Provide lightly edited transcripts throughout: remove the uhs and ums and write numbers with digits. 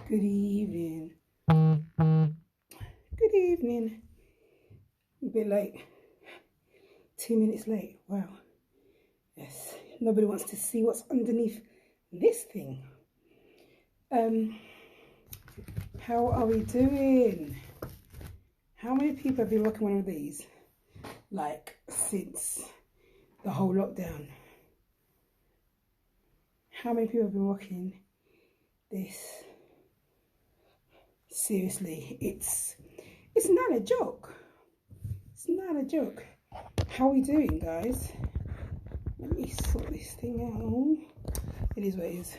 Good evening. Good evening. A bit late. 2 minutes late. Wow. Yes. Nobody wants to see what's underneath this thing. How are we doing? How many people have been rocking one of these? Like since the whole lockdown. How many people have been rocking this? Seriously, it's not a joke. It's not a joke. How are we doing, guys? Let me sort this thing out. It is what it is.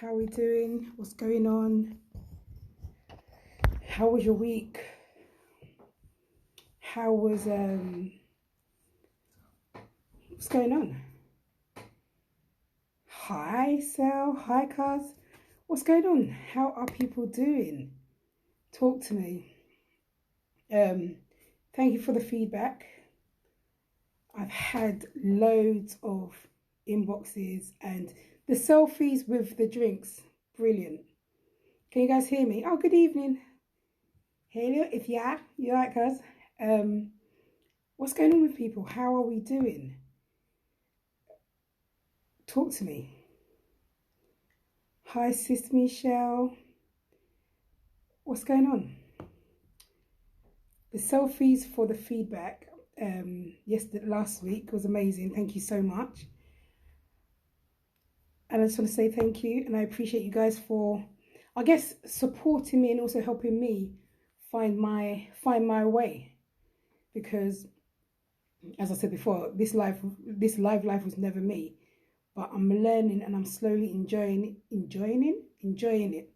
How are we doing? What's going on? How was your week? How was what's going on? Hi Sal, hi Kaz. What's going on? How are people doing? Talk to me. Thank you for the feedback. I've had loads of inboxes and the selfies with the drinks. Brilliant. Can you guys hear me? Oh, good evening. Hello, if you like us. What's going on with people? How are we doing? Talk to me. Hi, Sis Michelle. What's going on? The selfies for the feedback last week was amazing. Thank you so much. And I just want to say thank you, and I appreciate you guys for, I guess, supporting me and also helping me find my way. Because, as I said before, this live life was never me, but I'm learning and I'm slowly enjoying it.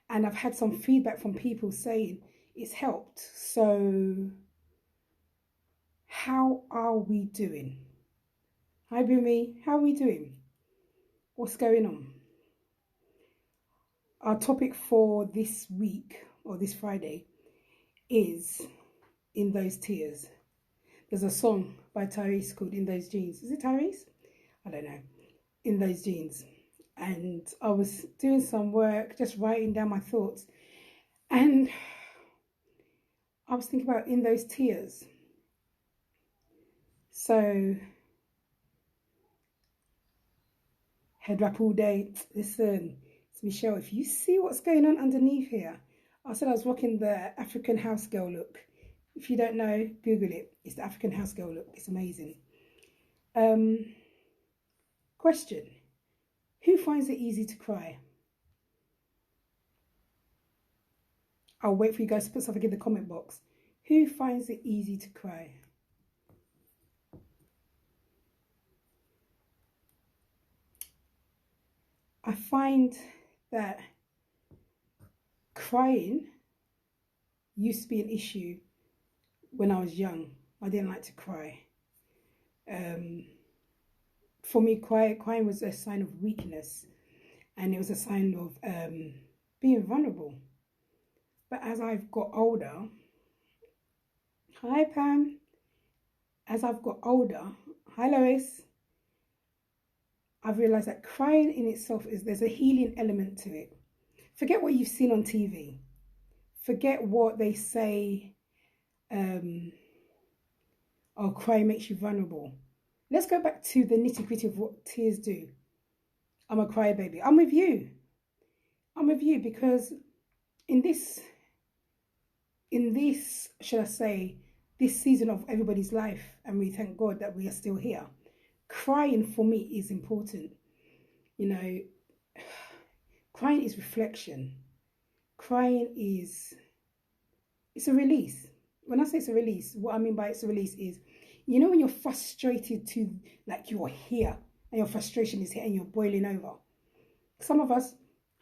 And I've had some feedback from people saying it's helped. So, how are we doing? Hi, Bumi. How are we doing? What's going on? Our topic for this week, or this Friday, is In Those Tears. There's a song by Tyrese called In Those Jeans. Is it Tyrese? I don't know. In Those Jeans. And I was doing some work, just writing down my thoughts. And I was thinking about In Those Tears. So, head wrap all day. Listen, it's Michelle. If you see what's going on underneath here, I said I was rocking the African house girl look. If you don't know, Google it. It's the African house girl look. It's amazing. Question. Who finds it easy to cry? I'll wait for you guys to put something in the comment box. Who finds it easy to cry? I find that crying used to be an issue when I was young. I didn't like to cry. For me, crying was a sign of weakness, and it was a sign of being vulnerable. But as I've got older, hi Pam, as I've got older, hi Lois, I've realised that crying in itself there's a healing element to it. Forget what you've seen on TV. Forget what they say, oh, crying makes you vulnerable. Let's go back to the nitty-gritty of what tears do. I'm a crybaby. I'm with you because in this, should I say, this season of everybody's life, and we thank God that we are still here, crying for me is important. You know, crying is reflection. Crying it's a release. When I say it's a release, what I mean by it's a release is, you know, when you're frustrated to, like, you're here and your frustration is here and you're boiling over. Some of us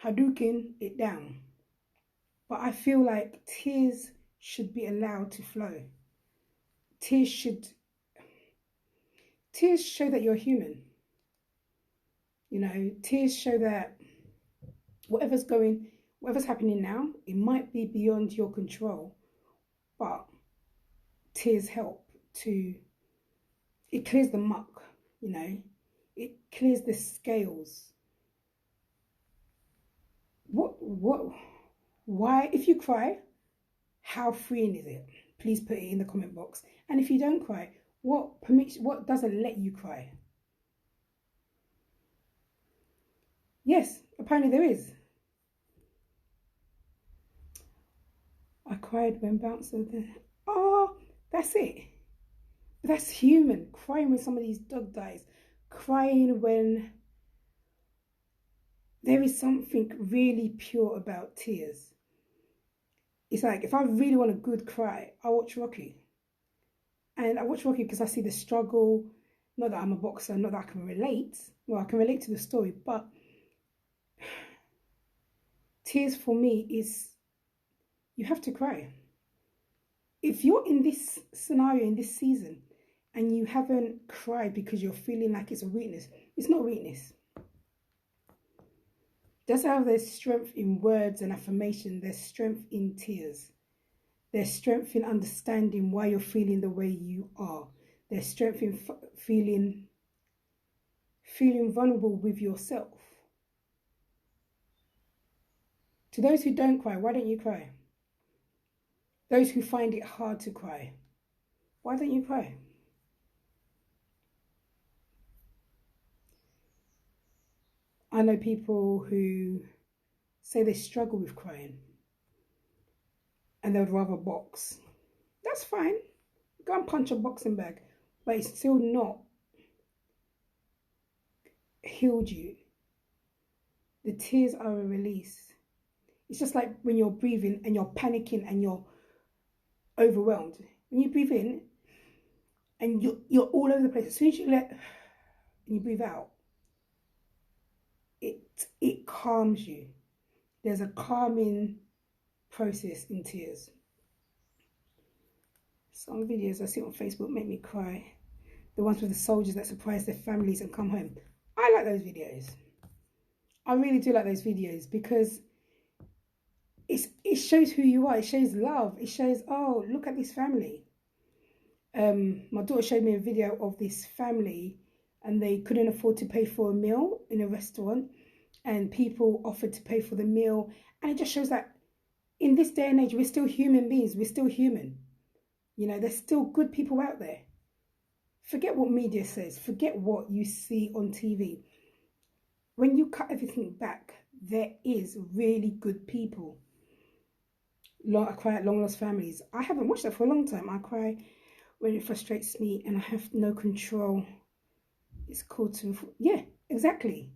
Hadouken it down. But I feel like tears should be allowed to flow. Tears show that you're human. You know, tears show that whatever's happening now, it might be beyond your control, but tears help it clears the muck, you know, it clears the scales. why, if you cry, how freeing is it? Please put it in the comment box. And if you don't cry, what doesn't let you cry? Yes, apparently there is. I cried when bouncing there. Oh, that's it. That's human. Crying when somebody's dog dies. Crying when there is something really pure about tears. It's like, if I really want a good cry, I watch Rocky. And I watch Rocky because I see the struggle. Not that I'm a boxer, not that I can relate. Well, I can relate to the story, but tears for me is, you have to cry. If you're in this scenario, in this season, and you haven't cried because you're feeling like it's a weakness, it's not weakness. Just how there's strength in words and affirmation, there's strength in tears. There's strength in understanding why you're feeling the way you are. There's strength in feeling vulnerable with yourself. To those who don't cry, why don't you cry? Those who find it hard to cry, why don't you cry? I know people who say they struggle with crying and they would rather box. That's fine. Go and punch a boxing bag, but it's still not healed you. The tears are a release. It's just like when you're breathing and you're panicking and you're overwhelmed. When you breathe in and you're all over the place, as soon as you let and you breathe out, it calms you. There's a calming process in tears. Some videos I see on Facebook make me cry. The ones with the soldiers that surprise their families and come home. I like those videos. I really do like those videos because it shows who you are. It shows love. It shows, oh, look at this family. My daughter showed me a video of this family and they couldn't afford to pay for a meal in a restaurant and people offered to pay for the meal. And it just shows that in this day and age, we're still human beings. We're still human. You know, there's still good people out there. Forget what media says. Forget what you see on TV. When you cut everything back, there is really good people. I cry at long lost families. I haven't watched that for a long time. I cry when it frustrates me and I have no control. It's called to, yeah, exactly.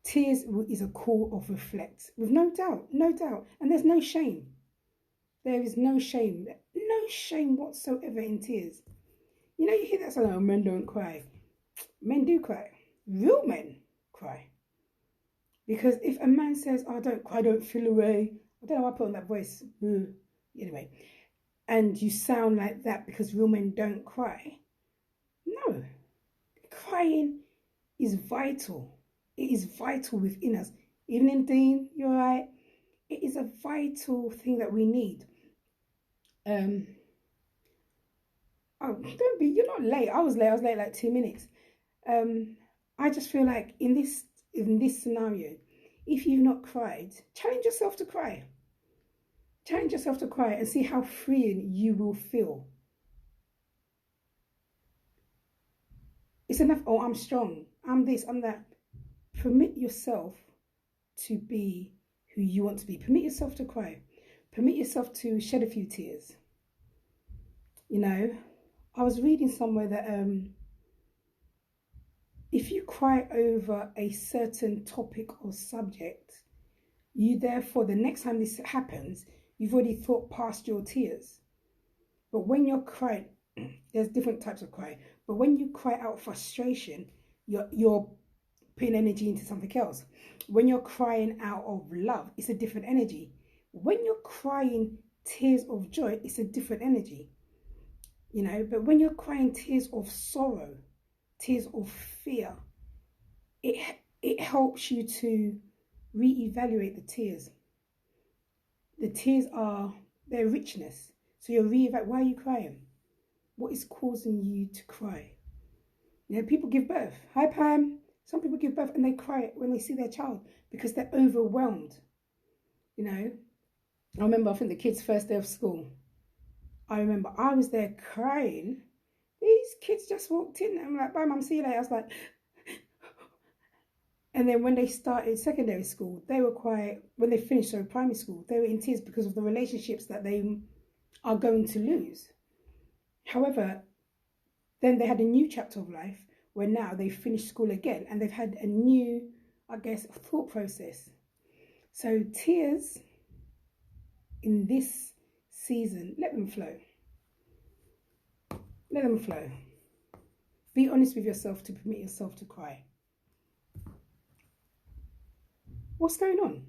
Tears is a call of reflect, with no doubt. And there's no shame. There is no shame whatsoever in tears. You know, you hear that song, oh, men don't cry. Men do cry. Real men cry. Because if a man says, oh, I don't cry, I don't feel away, I don't know why I put on that voice. Anyway, and you sound like that because real men don't cry. No. Crying is vital. It is vital within us. Evening, Dean, you're right. It is a vital thing that we need. Oh, don't be, you're not late. I was late like 2 minutes. I just feel like in this scenario, if you've not cried, challenge yourself to cry. Challenge yourself to cry and see how freeing you will feel. It's enough, oh, I'm strong, I'm this, I'm that. Permit yourself to be who you want to be. Permit yourself to cry. Permit yourself to shed a few tears. You know, I was reading somewhere that if you cry over a certain topic or subject, you therefore, the next time this happens, you've already thought past your tears. But when you're crying, there's different types of cry. But when you cry out frustration, you're putting energy into something else. When you're crying out of love, it's a different energy. When you're crying tears of joy, it's a different energy. You know, but when you're crying tears of sorrow, tears of fear, it helps you to reevaluate the tears. The tears are their richness. So you're reevaluating, why are you crying? What is causing you to cry? You know, people give birth. Hi, Pam. Some people give birth and they cry when they see their child because they're overwhelmed. You know, I remember, I think the kids' first day of school. I remember I was there crying. These kids just walked in. I'm like, bye, mum, see you later. I was like, and then when they started secondary school, they were quiet. When they finished, primary school, they were in tears because of the relationships that they are going to lose. However, then they had a new chapter of life where now they've finished school again and they've had a new, I guess, thought process. So tears in this season, let them flow. Let them flow. Be honest with yourself to permit yourself to cry. What's going on?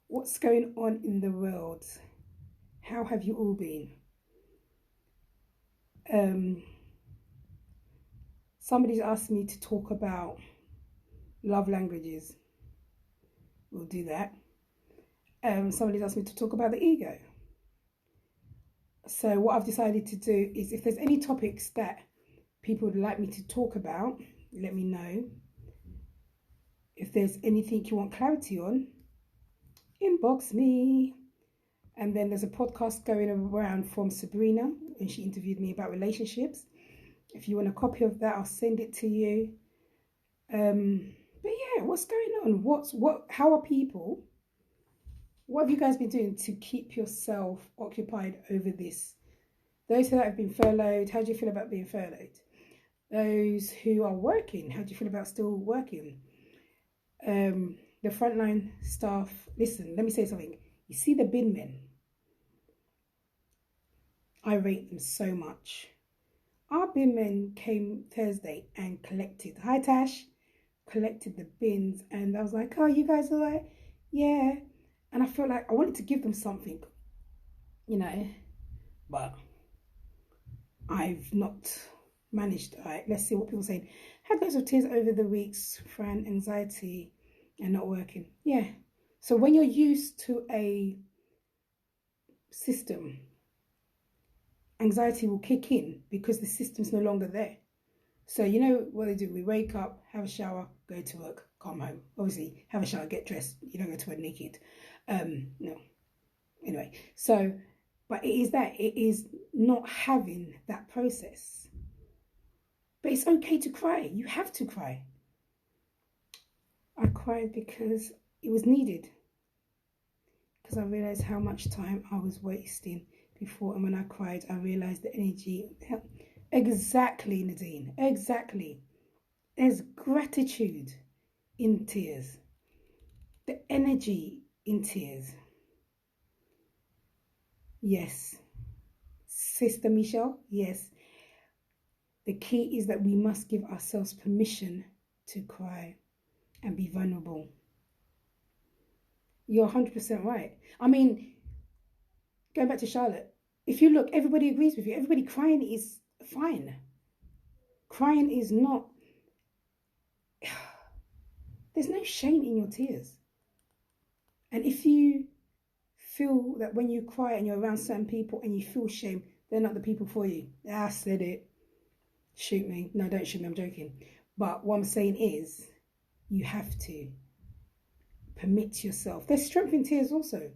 What's going on in the world? How have you all been? Somebody's asked me to talk about love languages. We'll do that. Somebody's asked me to talk about the ego. So what I've decided to do is, if there's any topics that people would like me to talk about, let me know. If there's anything you want clarity on, inbox me. And then there's a podcast going around from Sabrina, and she interviewed me about relationships. If you want a copy of that, I'll send it to you. But yeah, what's going on? How are people? What have you guys been doing to keep yourself occupied over this? Those that have been furloughed, how do you feel about being furloughed? Those who are working, how do you feel about still working? The frontline staff, listen, let me say something. You see the bin men? I rate them so much. Our bin men came Thursday and collected. Hi, Tash. Collected the bins, and I was like, oh, you guys all right? Yeah. And I felt like I wanted to give them something, you know, but I've not managed. All right, let's see what people are saying. Had loads of tears over the weeks, Fran, anxiety and not working. Yeah. So when you're used to a system, anxiety will kick in because the system's no longer there. So you know what they do? We wake up, have a shower, go to work, come home. Obviously, have a shower, get dressed. You don't go to work naked. No. Anyway, so, but it is not having that process. But it's okay to cry. You have to cry. I cried because it was needed. Because I realized how much time I was wasting before, and when I cried, I realized the energy. Exactly, Nadine. Exactly. There's gratitude in tears. The energy in tears. Yes. Sister Michelle, yes. The key is that we must give ourselves permission to cry and be vulnerable. You're 100% right. I mean, going back to Charlotte, if you look, everybody agrees with you. Everybody crying is fine. Crying is not... There's no shame in your tears. And if you feel that when you cry and you're around certain people and you feel shame, they're not the people for you. I said it. Shoot me. No, don't shoot me. I'm joking. But what I'm saying is, you have to permit yourself. There's strength in tears also.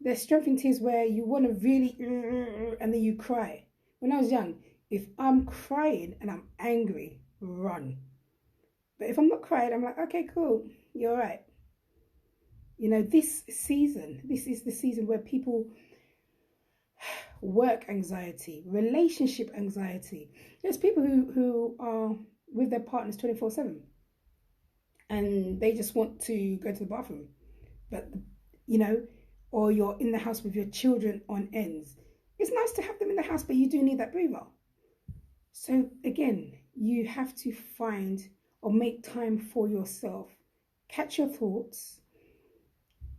There's strength in tears where you want to really, and then you cry. When I was young, if I'm crying and I'm angry, run. But if I'm not crying, I'm like, okay, cool. You're all right. You know, this is the season where people work anxiety, relationship anxiety. There's people who are with their partners 24/7 and they just want to go to the bathroom. But, you know, or you're in the house with your children on ends. It's nice to have them in the house, but you do need that breather. So again, you have to find or make time for yourself. Catch your thoughts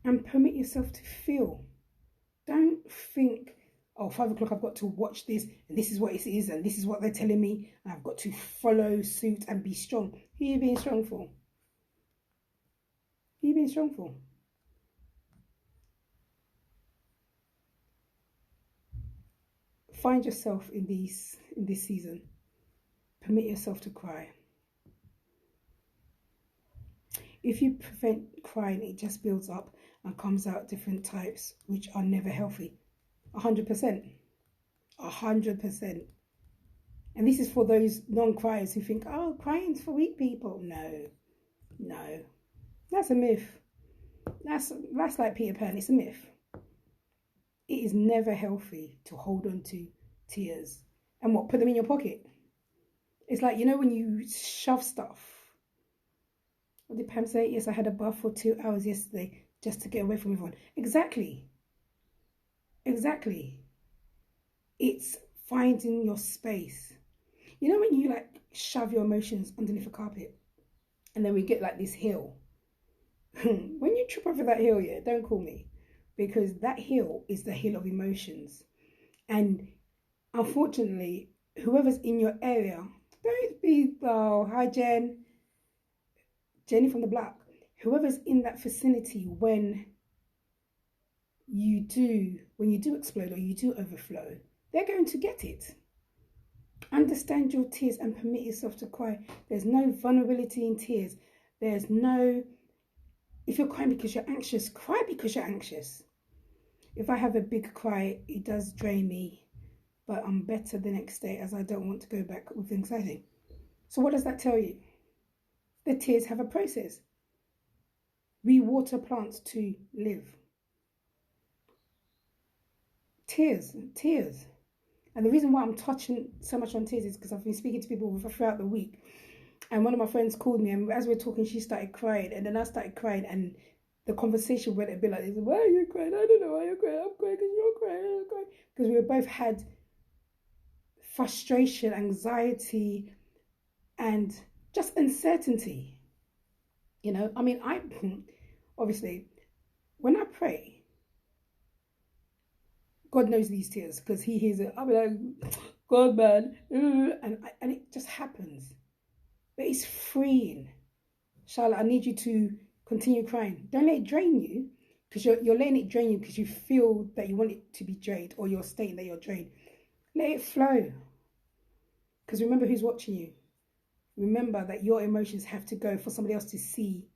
and permit yourself to feel. Don't think, oh, 5 o'clock, I've got to watch this, and this is what it is, and this is what they're telling me, and I've got to follow suit and be strong. Who are you being strong for? Who are you being strong for? Find yourself in this season. Permit yourself to cry. If you prevent crying, it just builds up and comes out different types, which are never healthy. 100%. 100%. And this is for those non-criers who think, oh, crying's for weak people. No, no. That's a myth. That's like Peter Pan. It's a myth. It is never healthy to hold on to tears. And what, put them in your pocket? It's like, you know, when you shove stuff. What did Pam say? Yes, I had a bath for 2 hours yesterday just to get away from everyone. Exactly. Exactly. It's finding your space. You know when you like shove your emotions underneath a carpet and then we get like this hill? When you trip over that hill, yeah, don't call me. Because that hill is the hill of emotions. And unfortunately, whoever's in your area, don't be, oh, hi Jen. Jenny from the block. Whoever's in that vicinity when you do explode or you do overflow, they're going to get it. Understand your tears and permit yourself to cry. There's no vulnerability in tears. There's no, if you're crying because you're anxious, cry because you're anxious. If I have a big cry, it does drain me, but I'm better the next day as I don't want to go back with anxiety. So what does that tell you? The tears have a process. We water plants to live. Tears. And the reason why I'm touching so much on tears is because I've been speaking to people throughout the week. And one of my friends called me, and as we were talking, she started crying. And then I started crying, and the conversation went a bit like this. Why are you crying? I don't know why you're crying. I'm crying because you're crying. I'm crying. Because we both had frustration, anxiety, and just uncertainty. You know, I mean, obviously, when I pray, God knows these tears because He hears it. I'll be like, God, man, and it just happens. But it's freeing. Charlotte, I need you to continue crying. Don't let it drain you, because you're letting it drain you because you feel that you want it to be drained, or you're stating that you're drained. Let it flow. Because remember who's watching you. Remember that your emotions have to go for somebody else to see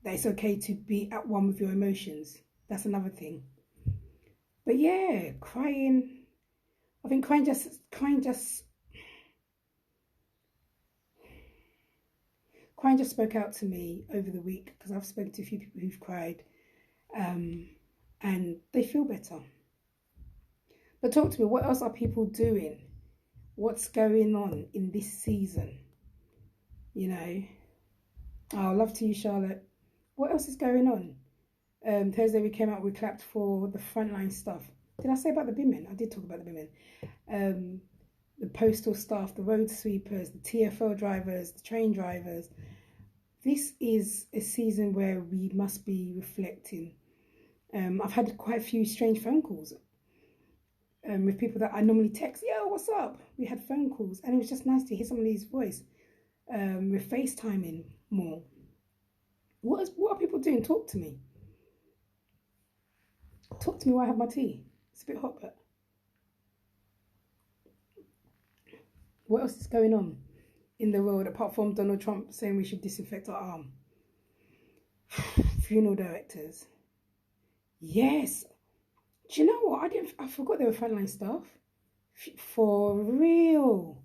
that it's okay to be at one with your emotions. That's another thing. But yeah, crying. I think crying just spoke out to me over the week, because I've spoken to a few people who've cried, and they feel better. But talk to me, what else are people doing? What's going on in this season? You know, oh, love to you, Charlotte. What else is going on? Thursday we came out, we clapped for the Frontline stuff. Did I say about the women? I did talk about the women. The postal staff, the road sweepers, the TFL drivers, the train drivers. This is a season where we must be reflecting. I've had quite a few strange phone calls with people that I normally text. Yo, what's up? We had phone calls, and it was just nice to hear somebody's voice. We're FaceTiming more. What are people doing? Talk to me. Talk to me while I have my tea. It's a bit hot, but what else is going on in the world apart from Donald Trump saying we should disinfect our arm? Funeral directors. Yes. Do you know what? I forgot they were Frontline staff. For real.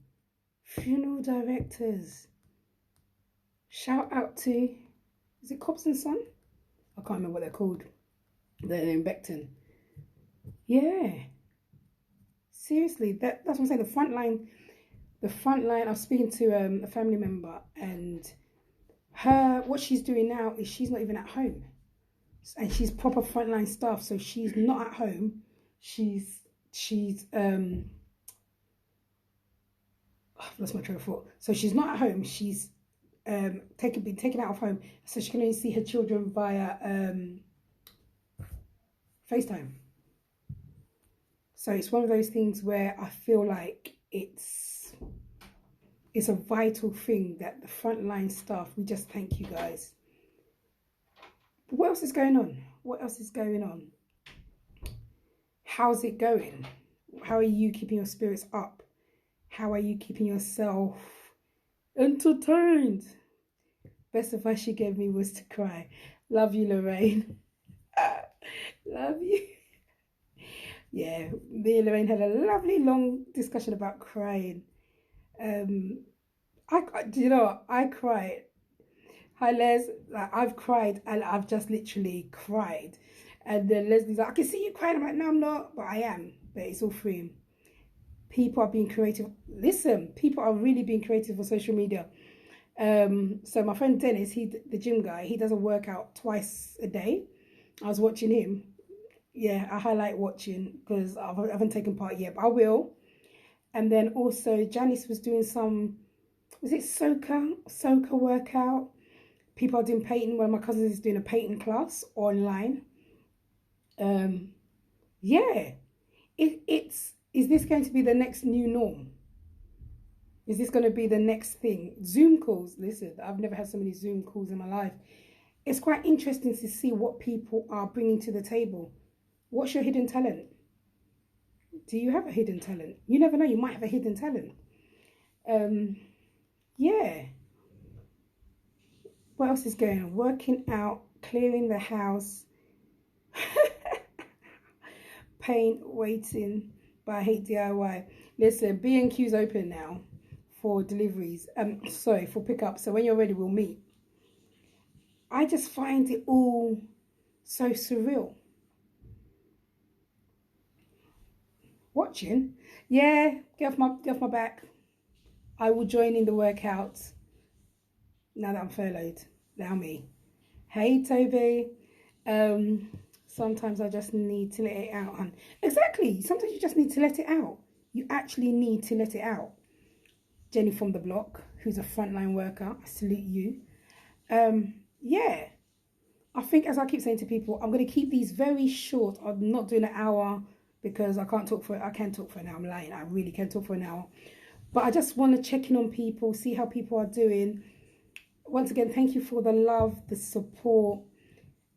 Funeral directors. Shout out to, is it Cobbs and Son? I can't remember what they're called. They're in Beckton. Yeah. Seriously, that's what I'm saying. The Frontline, I was speaking to a family member, and what she's doing now is she's not even at home. And she's proper Frontline staff, so she's not at home. She's I've lost my train of thought. So she's not at home. She's been taken out of home, so she can only see her children via FaceTime. So it's one of those things where I feel like it's a vital thing that the Frontline staff, we just thank you guys. But what else is going on? What else is going on? How's it going? How are you keeping your spirits up? How are you keeping yourself entertained? Best advice she gave me was to cry. Love you, Lorraine. Love you. Yeah, me and Lorraine had a lovely long discussion about crying. Um, do you know what? I cried. Hi, Les. Like, I've cried and I've just literally cried. And then Leslie's like, I can see you crying. I'm like, no, I'm not, but I am. But it's all free. People are being creative. Listen, people are really being creative on social media. So my friend Dennis, the gym guy, he does a workout twice a day. I was watching him. Yeah, I highlight watching because I haven't taken part yet, but I will. And then also Janice was doing some, was it soca workout? People are doing painting. One of my cousins is doing a painting class online. Yeah, is this going to be the next new norm? Is this going to be the next thing? Zoom calls. Listen, I've never had so many Zoom calls in my life. It's quite interesting to see what people are bringing to the table. What's your hidden talent? Do you have a hidden talent? You never know. You might have a hidden talent. Yeah. What else is going on? Working out, clearing the house, paint, waiting, but I hate DIY. Listen, B&Q's open now for deliveries. Sorry, for pickup. So when you're ready, we'll meet. I just find it all so surreal. Watching? Yeah, get off my back. I will join in the workouts now that I'm furloughed. Allow me. Hey, Toby. Sometimes I just need to let it out, hun. Exactly. Sometimes you just need to let it out. You actually need to let it out. Jenny from the block, who's a frontline worker, I salute you. Yeah. I think, as I keep saying to people, I'm going to keep these very short. I'm not doing an hour because I can talk for an hour. I'm lying. I really can talk for an hour. But I just want to check in on people, see how people are doing. Once again, thank you for the love, the support,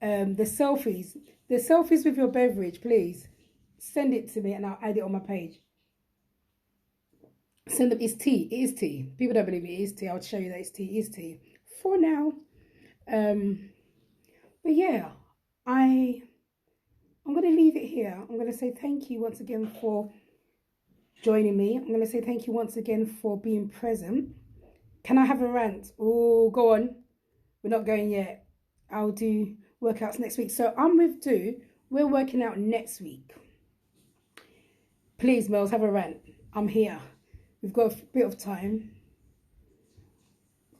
the selfies. The selfies with your beverage, please. Send it to me and I'll add it on my page. Send them. It's tea. It is tea. People don't believe it is tea. I'll show you that it's tea. It is tea. For now. But yeah, I'm going to leave it here. I'm going to say thank you once again for joining me. I'm going to say thank you once again for being present. Can I have a rant? Oh, go on. We're not going yet. I'll do workouts next week. So I'm with Do. We're working out next week. Please, Mels, have a rant. I'm here. We've got a bit of time.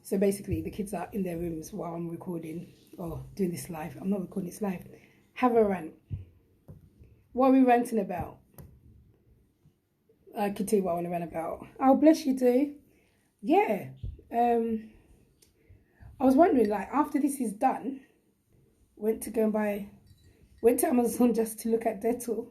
So basically, the kids are in their rooms while I'm recording or doing this live. I'm not recording this live. Have a rant. What are we ranting about? I can tell you what I want to rant about. Oh, bless you, Do. Yeah. I was wondering, like, after this is done, went to Amazon just to look at Dettol.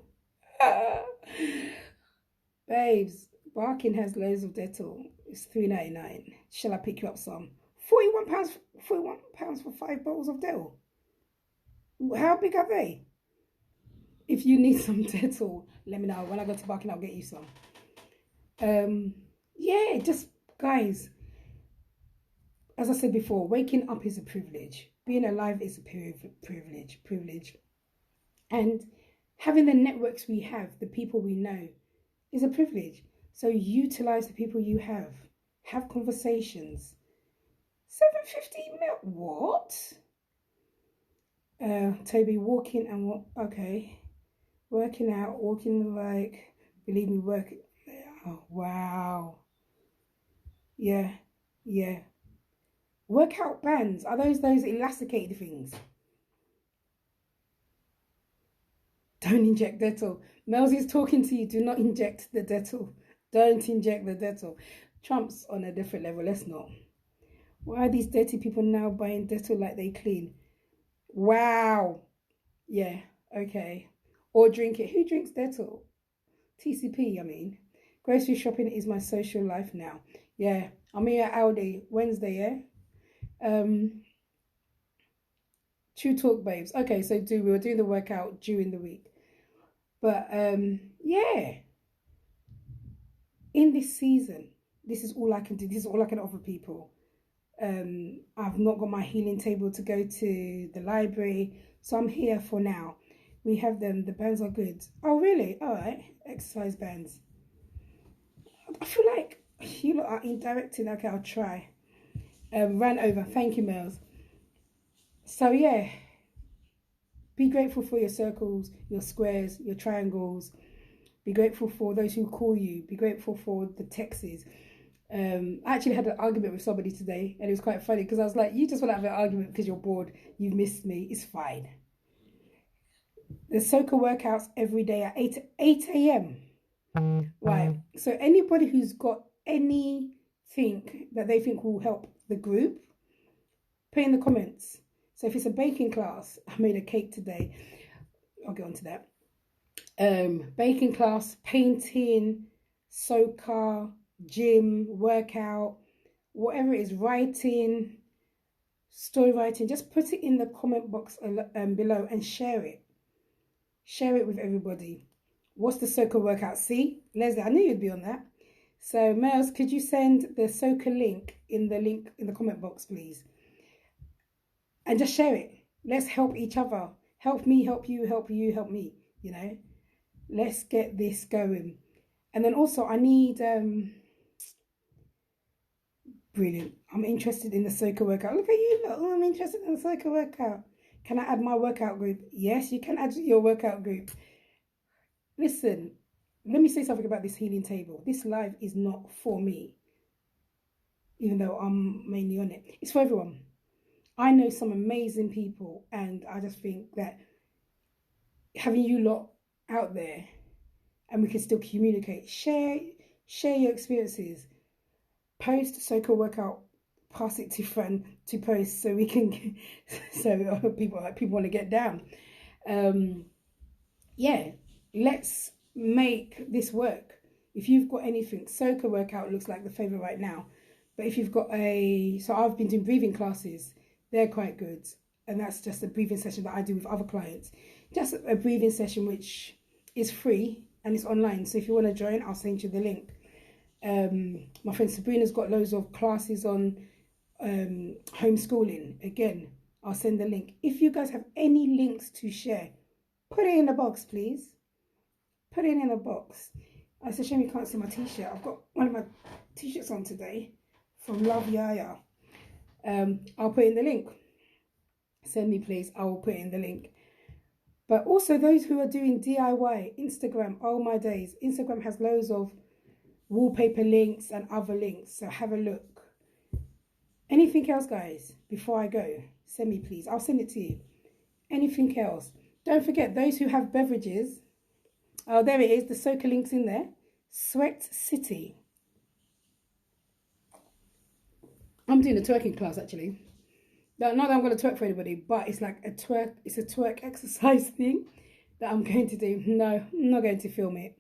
Babes, Barking has loads of Dettol. It's $3.99. Shall I pick you up some? £41 for 5 bottles of Dettol. How big are they? If you need some Dettol, let me know. When I go to Barking, I'll get you some. Yeah, just guys, as I said before, waking up is a privilege. Being alive is a privilege. And having the networks we have, the people we know, is a privilege. So utilize the people you have. Have conversations. 750 mil. What? Toby, walking and what? Okay. Working out, walking like, believe me, work. Oh, wow. Yeah. Workout bands. Are those elasticated things? Don't inject Dettol. Mel's is talking to you. Do not inject the Dettol. Don't inject the Dettol. Trump's on a different level. Let's not. Why are these dirty people now buying Dettol like they clean? Wow. Yeah. Okay. Or drink it. Who drinks Dettol? TCP, I mean. Grocery shopping is my social life now. Yeah. I'm here at Aldi Wednesday, yeah? True talk, babes. Okay, so we were doing the workout during the week. But yeah. In this season, this is all I can do. This is all I can offer people. I've not got my healing table to go to the library, so I'm here for now. We have them. The bands are good. Oh, really? All right. Exercise bands. I feel like you lot are indirecting. Okay, I'll try. Ran over. Thank you, Mels. So, yeah. Be grateful for your circles, your squares, your triangles. Be grateful for those who call you. Be grateful for the texts. I actually had an argument with somebody today, and it was quite funny because I was like, you just want to have an argument because you're bored. You've missed me. It's fine. There's soca workouts every day at 8 a.m. Right. So anybody who's got anything that they think will help the group, put in the comments. So if it's a baking class, I made a cake today. I'll get onto that. Baking class, painting, soca, gym, workout, whatever it is, writing, story writing, just put it in the comment box below and share it. Share it with everybody. What's the soca workout? See, Leslie, I knew you'd be on that. So, Mels, could you send the soca link in the comment box, please? And just share it. Let's help each other. Help me, help you, help you, help me. You know, let's get this going. And then also, I need brilliant. I'm interested in the soca workout. Look at you, look. Oh, I'm interested in the soca workout. Can I add my workout group? Yes, you can add your workout group. Listen, let me say something about this healing table. This live is not for me, even though I'm mainly on it. It's for everyone. I know some amazing people, and I just think that having you lot out there, and we can still communicate, share your experiences, post soca workout, pass it to friend to post so we can, so people want to get down. Yeah, let's make this work. If you've got anything, soca workout looks like the favorite right now. But if you've got so I've been doing breathing classes. They're quite good. And that's just a breathing session that I do with other clients. Just a breathing session which is free and it's online. So if you want to join, I'll send you the link. My friend Sabrina's got loads of classes on homeschooling. Again, I'll send the link. If you guys have any links to share, put it in the box, please. Put it in the box. It's a shame you can't see my t-shirt. I've got one of my t-shirts on today from Love Yaya. I'll put in the link. Send me, please. I will put in the link. But also those who are doing DIY, Instagram, oh my days. Instagram has loads of wallpaper links and other links. So have a look. Anything else, guys, before I go? Send me, please. I'll send it to you. Anything else? Don't forget, those who have beverages. Oh, there it is. The soca link's in there. Sweat City. I'm doing a twerking class, actually. Not that I'm going to twerk for anybody, but it's like a twerk exercise thing that I'm going to do. No, I'm not going to film it.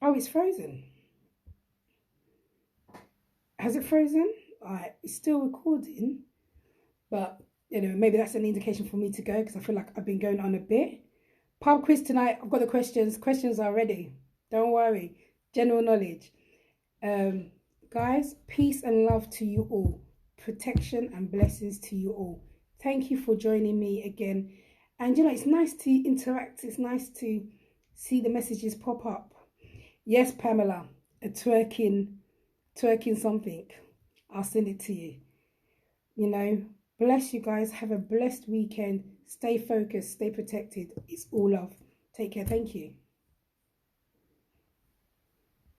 Oh, it's frozen. Has it frozen? Alright, it's still recording. But, you know, maybe that's an indication for me to go because I feel like I've been going on a bit. Pub quiz tonight. I've got the questions. Questions are ready. Don't worry. General knowledge. Guys, peace and love to you all. Protection and blessings to you all. Thank you for joining me again. And you know, it's nice to interact. It's nice to see the messages pop up. Yes, Pamela, a twerking something. I'll send it to you. You know, bless you guys. Have a blessed weekend. Stay focused. Stay protected. It's all love. Take care. Thank you.